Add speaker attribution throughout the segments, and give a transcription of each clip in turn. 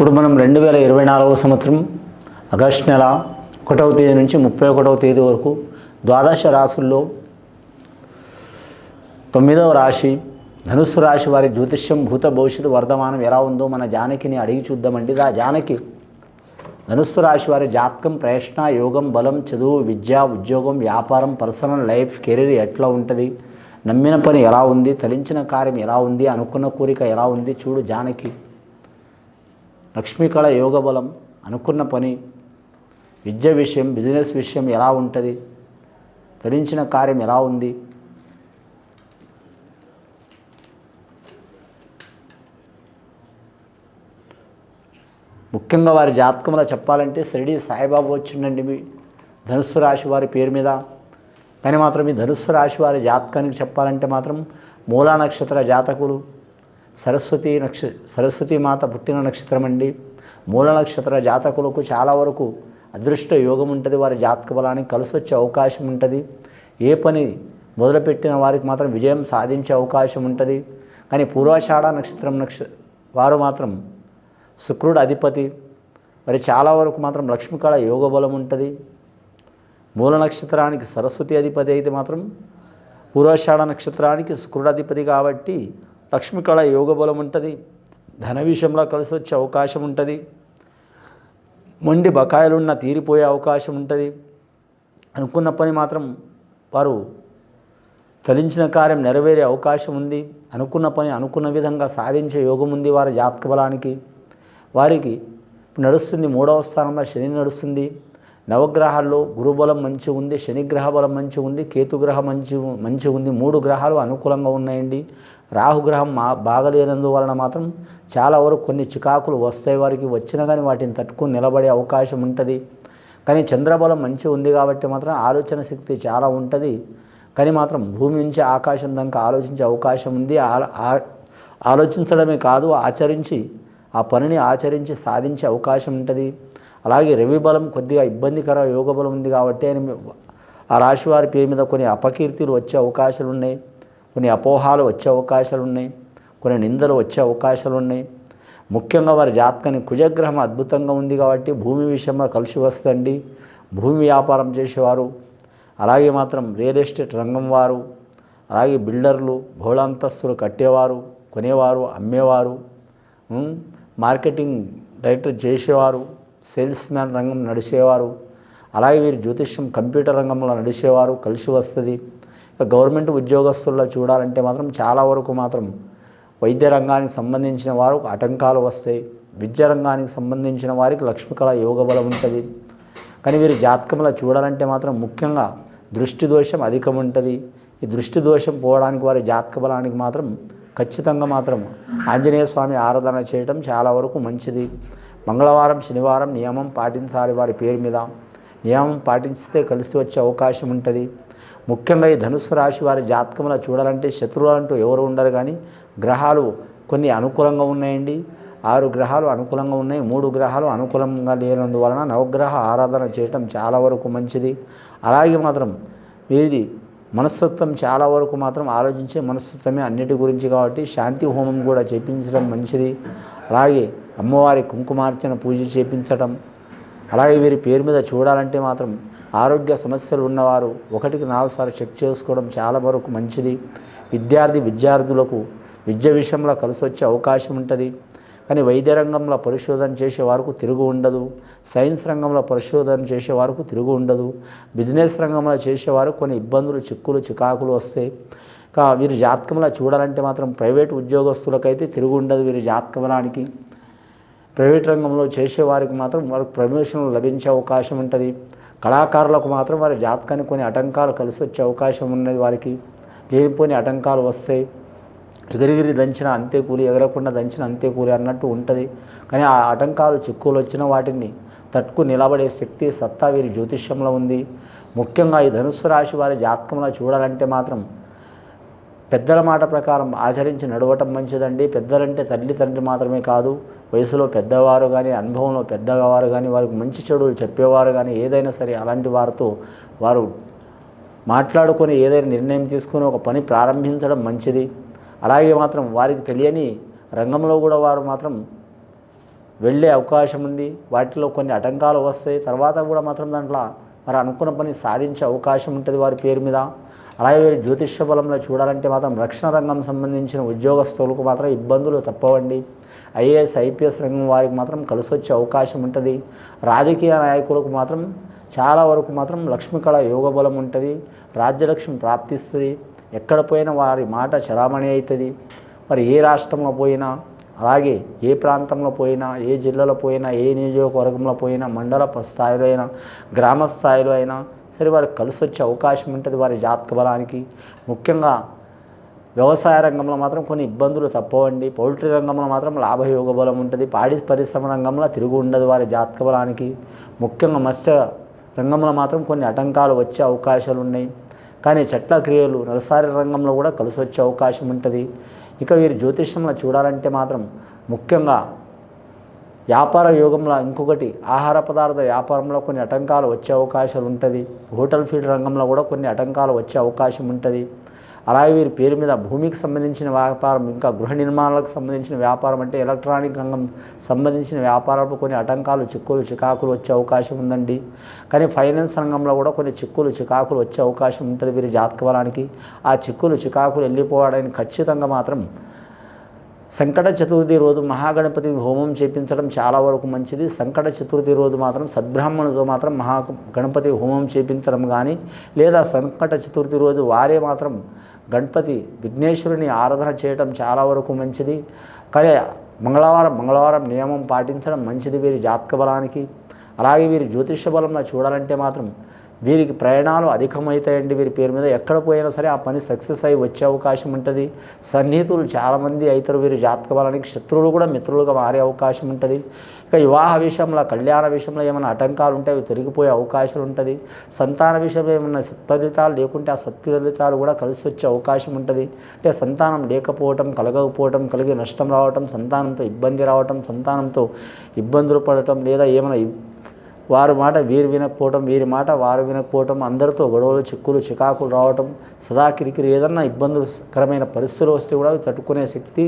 Speaker 1: ఇప్పుడు మనం 2024 సంవత్సరం ఆగస్టు నెల 1వ తేదీ నుంచి 31వ తేదీ వరకు ద్వాదశ రాశుల్లో 9వ రాశి ధనుస్సు రాశి వారి జ్యోతిష్యం భూత భవిష్యత్తు వర్ధమానం ఎలా ఉందో మన జానకిని అడిగి చూద్దామండి. ఆ జానకి ధనుస్సు రాశి వారి జాతకం ప్రయత్న యోగం బలం చదువు విద్య ఉద్యోగం వ్యాపారం పర్సనల్ లైఫ్ కెరీర్ ఎట్లా ఉంటుంది, నమ్మిన పని ఎలా ఉంది, తలించిన కార్యం ఎలా ఉంది, అనుకున్న కోరిక ఎలా ఉంది చూడు జానకి. లక్ష్మీకళ యోగ బలం అనుకున్న పని విద్య విషయం బిజినెస్ విషయం ఎలా ఉంటుంది, తలించిన కార్యం ఎలా ఉంది. ముఖ్యంగా వారి జాతకంలో చెప్పాలంటే షిరిడి సాయిబాబా వచ్చిందండి మీ ధనుస్సు రాశి వారి పేరు మీద. కానీ మాత్రం ఈ ధనుస్సు రాశి వారి జాతకానికి చెప్పాలంటే మాత్రం మూలా నక్షత్ర జాతకులు సరస్వతి మాత పుట్టిన నక్షత్రం అండి. మూల నక్షత్ర జాతకులకు చాలా వరకు అదృష్ట యోగం ఉంటుంది. వారి జాతక బలానికి కలిసి వచ్చే అవకాశం ఉంటుంది. ఏ పని మొదలుపెట్టిన వారికి మాత్రం విజయం సాధించే అవకాశం ఉంటుంది. కానీ పూర్వాషాఢ నక్షత్రం వారు మాత్రం శుక్రుడు అధిపతి. మరి చాలా వరకు మాత్రం లక్ష్మీకళ యోగ బలం ఉంటుంది. మూల నక్షత్రానికి సరస్వతి అధిపతి అయితే మాత్రం పూర్వాషాఢ నక్షత్రానికి శుక్రుడు అధిపతి కాబట్టి లక్ష్మీకళ యోగ బలం ఉంటుంది. ధన విషయంలో కలిసి వచ్చే అవకాశం ఉంటుంది. మొండి బకాయిలున్న తీరిపోయే అవకాశం ఉంటుంది. అనుకున్న పని మాత్రం వారు తలించిన కార్యం నెరవేరే అవకాశం ఉంది. అనుకున్న పని అనుకున్న విధంగా సాధించే యోగం ఉంది వారి జాతక బలానికి. వారికి నడుస్తుంది 3వ స్థానంలో శని నడుస్తుంది. నవగ్రహాల్లో గురుబలం మంచి ఉంది, శనిగ్రహ బలం మంచి ఉంది, కేతుగ్రహం మంచి ఉంది. 3 గ్రహాలు అనుకూలంగా ఉన్నాయండి. రాహుగ్రహం బాగలేనందువలన మాత్రం చాలా వరకు కొన్ని చికాకులు వస్తాయి వారికి. వచ్చినా కానీ వాటిని తట్టుకుని నిలబడే అవకాశం ఉంటుంది. కానీ చంద్రబలం మంచి ఉంది కాబట్టి మాత్రం ఆలోచన శక్తి చాలా ఉంటుంది. కానీ మాత్రం భూమి నుంచి ఆకాశం దాకా ఆలోచించే అవకాశం ఉంది. ఆలోచించడమే కాదు ఆచరించి ఆ పనిని ఆచరించి సాధించే అవకాశం ఉంటుంది. అలాగే రవి బలం కొద్దిగా ఇబ్బందికర యోగ బలం ఉంది కాబట్టి ఆ రాశి వారి పేరు మీద కొన్ని అపకీర్తులు వచ్చే అవకాశాలు ఉన్నాయి, కొన్ని అపోహాలు వచ్చే అవకాశాలు ఉన్నాయి, కొన్ని నిందలు వచ్చే అవకాశాలు ఉన్నాయి. ముఖ్యంగా వారి జాతకాన్ని కుజగ్రహం అద్భుతంగా ఉంది కాబట్టి భూమి విషయంలో కలిసి వస్తుంది. భూమి వ్యాపారం చేసేవారు, అలాగే మాత్రం రియల్ ఎస్టేట్ రంగం వారు, అలాగే బిల్డర్లు, బహుళాంతస్తులు కట్టేవారు, కొనేవారు, అమ్మేవారు, మార్కెటింగ్ డైరెక్టర్ చేసేవారు, సేల్స్ మ్యాన్ రంగం నడిచేవారు, అలాగే వీరు జ్యోతిష్యం కంప్యూటర్ రంగంలో నడిచేవారు కలిసి వస్తుంది. గవర్నమెంట్ ఉద్యోగస్తుల్లో చూడాలంటే మాత్రం చాలా వరకు మాత్రం వైద్య రంగానికి సంబంధించిన వారు ఆటంకాలు వస్తాయి. విద్యా రంగానికి సంబంధించిన వారికి లక్ష్మీకళ యోగ బలం ఉంటుంది. కానీ వీరి జాతకంలో చూడాలంటే మాత్రం ముఖ్యంగా దృష్టి దోషం అధికం ఉంటుంది. ఈ దృష్టి దోషం పోవడానికి వారి జాతక బలానికి మాత్రం ఖచ్చితంగా మాత్రం ఆంజనేయ స్వామి ఆరాధన చేయడం చాలా వరకు మంచిది. మంగళవారం శనివారం నియమం పాటించాలి. వారి పేరు మీద నియమం పాటిస్తే కలిసి వచ్చే అవకాశం ఉంటుంది. ముఖ్యంగా ఈ ధనుస్సు రాశి వారి జాతకంలో చూడాలంటే శత్రువులు అంటూ ఎవరు ఉండరు. కానీ గ్రహాలు కొన్ని అనుకూలంగా ఉన్నాయండి. 6 గ్రహాలు అనుకూలంగా ఉన్నాయి, 3 గ్రహాలు అనుకూలంగా లేనందువలన నవగ్రహ ఆరాధన చేయటం చాలా వరకు మంచిది. అలాగే మాత్రం వీరిది మనస్తత్వం చాలా వరకు మాత్రం ఆలోచించే మనస్తత్వమే అన్నిటి గురించి కాబట్టి శాంతి హోమం కూడా చేయించడం మంచిది. అలాగే అమ్మవారి కుంకుమార్చన పూజ చేయించడం. అలాగే వీరి పేరు మీద చూడాలంటే మాత్రం ఆరోగ్య సమస్యలు ఉన్నవారు 1కి 4 సార్లు చెక్ చేసుకోవడం చాలా వరకు మంచిది. విద్యార్థులకు విద్య విషయంలో కలిసి వచ్చే అవకాశం ఉంటుంది. కానీ వైద్య రంగంలో పరిశోధన చేసే వారికి తిరుగు ఉండదు. సైన్స్ రంగంలో పరిశోధన చేసే వారికి తిరుగు ఉండదు. బిజినెస్ రంగంలో చేసేవారు కొన్ని ఇబ్బందులు చికాకులు వస్తాయి. వీరి జాతకంలో చూడాలంటే మాత్రం ప్రైవేట్ ఉద్యోగస్తులకైతే తిరుగు ఉండదు. వీరి జాతకబలానికి ప్రైవేట్ రంగంలో చేసేవారికి మాత్రం వారికి ప్రమోషన్లు లభించే అవకాశం ఉంటుంది. కళాకారులకు మాత్రం వారి జాతకానికి కొన్ని ఆటంకాలు కలిసి వచ్చే అవకాశం ఉన్నది. వారికి లేనిపోని ఆటంకాలు వస్తాయి. ఎగిరిగిరి దంచిన అంతే కూలి, ఎగరకుండా దంచిన అంతే కూలి అన్నట్టు ఉంటుంది. కానీ ఆ ఆటంకాలు చిక్కులు వచ్చిన వాటిని తట్టుకు నిలబడే శక్తి సత్తా వీరి జ్యోతిష్యంలో ఉంది. ముఖ్యంగా ఈ ధనుస్సు రాశి వారి జాతకంలో చూడాలంటే మాత్రం పెద్దల మాట ప్రకారం ఆచరించి నడవటం మంచిదండి. పెద్దలంటే తల్లి తండ్రి మాత్రమే కాదు, వయసులో పెద్దవారు కానీ అనుభవంలో పెద్దవారు కానీ వారికి మంచి చెడులు చెప్పేవారు కానీ ఏదైనా సరే అలాంటి వారితో వారు మాట్లాడుకొని ఏదైనా నిర్ణయం తీసుకొని ఒక పని ప్రారంభించడం మంచిది. అలాగే మాత్రం వారికి తెలియని రంగంలో కూడా వారు మాత్రం వెళ్ళే అవకాశం ఉంది. వాటిలో కొన్ని ఆటంకాలు వస్తాయి. తర్వాత కూడా మాత్రం దాంట్లో మరి అనుకున్న పని సాధించే అవకాశం ఉంటుంది వారి పేరు మీద. అలాగే వీరి జ్యోతిష్య బలంలో చూడాలంటే మాత్రం రక్షణ రంగం సంబంధించిన ఉద్యోగస్తులకు మాత్రం ఇబ్బందులు తప్పవండి. ఐఏఎస్ ఐపీఎస్ రంగం వారికి మాత్రం కలిసి వచ్చే అవకాశం ఉంటుంది. రాజకీయ నాయకులకు మాత్రం చాలా వరకు మాత్రం లక్ష్మీకళ యోగ బలం ఉంటుంది. రాజ్యలక్ష్మి ప్రాప్తిస్తుంది. ఎక్కడ పోయినా వారి మాట చలామణి అవుతుంది. మరి ఏ రాష్ట్రంలో పోయినా, అలాగే ఏ ప్రాంతంలో పోయినా, ఏ జిల్లాలో పోయినా, ఏ నియోజకవర్గంలో పోయినా, మండల స్థాయిలో అయినా, గ్రామ స్థాయిలో అయినా సరే వారికి కలిసి వచ్చే అవకాశం ఉంటుంది వారి జాతక బలానికి. ముఖ్యంగా వ్యవసాయ రంగంలో మాత్రం కొన్ని ఇబ్బందులు తప్పవండి. పౌల్ట్రీ రంగంలో మాత్రం లాభయోగ బలం ఉంటుంది. పాడి పరిశ్రమ రంగంలో తిరుగు ఉండదు వారి జాతక బలానికి. ముఖ్యంగా మత్స్య రంగంలో మాత్రం కొన్ని ఆటంకాలు వచ్చే అవకాశాలు ఉన్నాయి. కానీ చెట్ల క్రియలు నర్సరీ రంగంలో కూడా కలిసి వచ్చే అవకాశం ఉంటుంది. ఇక వీరి జ్యోతిష్యంలో చూడాలంటే మాత్రం ముఖ్యంగా వ్యాపార యోగంలో ఇంకొకటి ఆహార పదార్థ వ్యాపారంలో కొన్ని ఆటంకాలు వచ్చే అవకాశాలు ఉంటుంది. హోటల్ ఫీల్డ్ రంగంలో కూడా కొన్ని ఆటంకాలు వచ్చే అవకాశం ఉంటుంది. అలాగే వీరి పేరు మీద భూమికి సంబంధించిన వ్యాపారం, ఇంకా గృహ నిర్మాణాలకు సంబంధించిన వ్యాపారం, అంటే ఎలక్ట్రానిక్ రంగం సంబంధించిన వ్యాపారాలకు కొన్ని ఆటంకాలు, చిక్కులు, చికాకులు వచ్చే అవకాశం ఉందండి. కానీ ఫైనాన్స్ రంగంలో కూడా కొన్ని చిక్కులు, చికాకులు వచ్చే అవకాశం ఉంటుంది వీరి జాతక బలానికి. ఆ చిక్కులు, చికాకులు వెళ్ళిపోవడానికి ఖచ్చితంగా మాత్రం సంకట చతుర్థి రోజు మహాగణపతి హోమం చేపించడం చాలా వరకు మంచిది. సంకట చతుర్థి రోజు మాత్రం సద్బ్రాహ్మణుతో మాత్రం మహాగణపతి హోమం చేపించడం కానీ, లేదా సంకట చతుర్థి రోజు వారే మాత్రం గణపతి విఘ్నేశ్వరుని ఆరాధన చేయడం చాలా వరకు మంచిది. కానీ మంగళవారం నియమం పాటించడం మంచిది వీరి జాతక బలానికి. అలాగే వీరి జ్యోతిష బలంలో చూడాలంటే మాత్రం వీరికి ప్రయాణాలు అధికమవుతాయండి. వీరి పేరు మీద ఎక్కడ పోయినా సరే ఆ పని సక్సెస్ అయ్యి వచ్చే అవకాశం ఉంటుంది. సన్నిహితులు చాలామంది అవుతారు వీరి జాతక బలానికి. శత్రువులు కూడా మిత్రులుగా మారే అవకాశం ఉంటుంది. ఇక వివాహ విషయంలో, కళ్యాణ విషయంలో ఏమైనా ఆటంకాలు ఉంటే అవి తొలగిపోయే అవకాశం ఉంటుంది. సంతాన విషయంలో ఏమైనా సత్ఫలితాలు లేకుంటే ఆ సత్ఫలితాలు కూడా కలిసి వచ్చే అవకాశం ఉంటుంది. అంటే సంతానం లేకపోవటం, కలగకపోవటం, కలిగి నష్టం రావటం, సంతానంతో ఇబ్బంది రావటం, సంతానంతో ఇబ్బందులు పడటం, లేదా ఏమైనా వారి మాట వీరు వినకపోవటం, వీరి మాట వారు వినకపోవటం, అందరితో గొడవలు, చిక్కులు, చికాకులు రావటం, సదా కిరికిరి, ఏదన్నా ఇబ్బందుకరమైన పరిస్థితులు వస్తే కూడా తట్టుకునే శక్తి,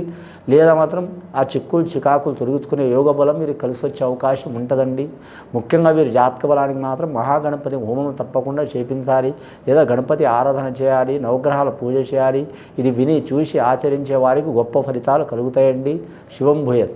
Speaker 1: లేదా మాత్రం ఆ చిక్కులు, చికాకులు తొలగించుకునే యోగ బలం వీరికి కలిసి వచ్చే అవకాశం ఉంటుందండి. ముఖ్యంగా వీరి జాతక బలానికి మాత్రం మహాగణపతి హోమం తప్పకుండా చేపించాలి, లేదా గణపతి ఆరాధన చేయాలి, నవగ్రహాల పూజ చేయాలి. ఇది విని చూసి ఆచరించే వారికి గొప్ప ఫలితాలు కలుగుతాయండి. శివం భూయత్.